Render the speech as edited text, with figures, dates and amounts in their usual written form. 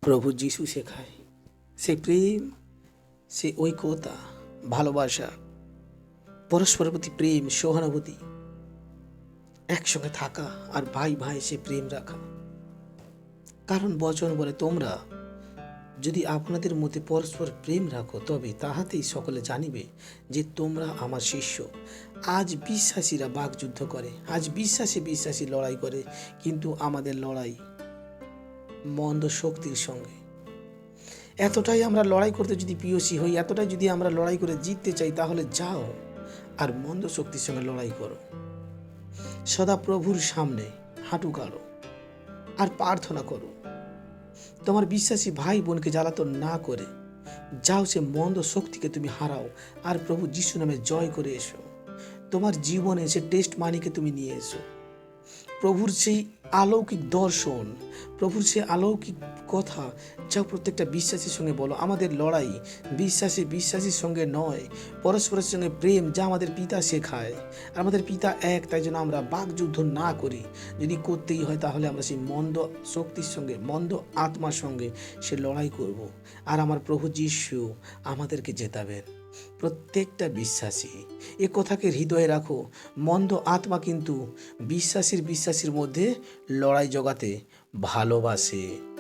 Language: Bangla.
প্রভু যিশু শেখায় সে প্রেম, সে ঐক্যতা, ভালোবাসা, পরস্পরের প্রতি প্রেম, সহানুভূতি, একসঙ্গে থাকা আর ভাই ভাই সে প্রেম রাখা। কারণ বচন বলে, তোমরা যদি আপনাদের মধ্যে পরস্পর প্রেম রাখো তবে তাহাতেই সকলে জানিবে যে তোমরা আমার শিষ্য। আজ বিশ্বাসীরা বাকযুদ্ধ করে, আজ বিশ্বাসী লড়াই করে, কিন্তু আমাদের লড়াই মন্দ শক্তির সঙ্গে। এতটাই আমরা লড়াই করতে যদি পিয়সী হই, এতটাই যদি আমরা লড়াই করে জিততে চাই, তাহলে যাও আর মন্দ শক্তির সঙ্গে লড়াই করো। সদা প্রভুর সামনে হাঁটু গাড়ো আর প্রার্থনা করো। তোমার বিশ্বাসী ভাই বোনকে জ্বালাতন না করে যাও, সে মন্দ শক্তিকে তুমি হারাও আর প্রভু যিশু নামে জয় করে এসো। তোমার জীবনে সে টেস্ট মানিকে তুমি নিয়ে এসো। প্রভুর সেই অলৌকিক দর্শন, প্রভুর সেই অলৌকিক কথা যা প্রত্যেকটা বিশ্বাসীর সঙ্গে বলো। আমাদের লড়াই বিশ্বাসীর সঙ্গে নয়, পরস্পরের সঙ্গে প্রেম, যা আমাদের পিতা শেখায়। আর আমাদের পিতা এক, তাই জন্য আমরা বাকযুদ্ধ না করি। যদি করতেই হয় তাহলে আমরা সেই মন্দ শক্তির সঙ্গে, মন্দ আত্মার সঙ্গে সে লড়াই করব। আর আমার প্রভু যিশু আমাদেরকে জেতাবেন। প্রত্যেকটা বিশ্বাসী এ কথাকে হৃদয়ে রাখো, মন্দ আত্মা কিন্তু বিশ্বাসীর মধ্যে লড়াই জগাতে ভালোবাসে।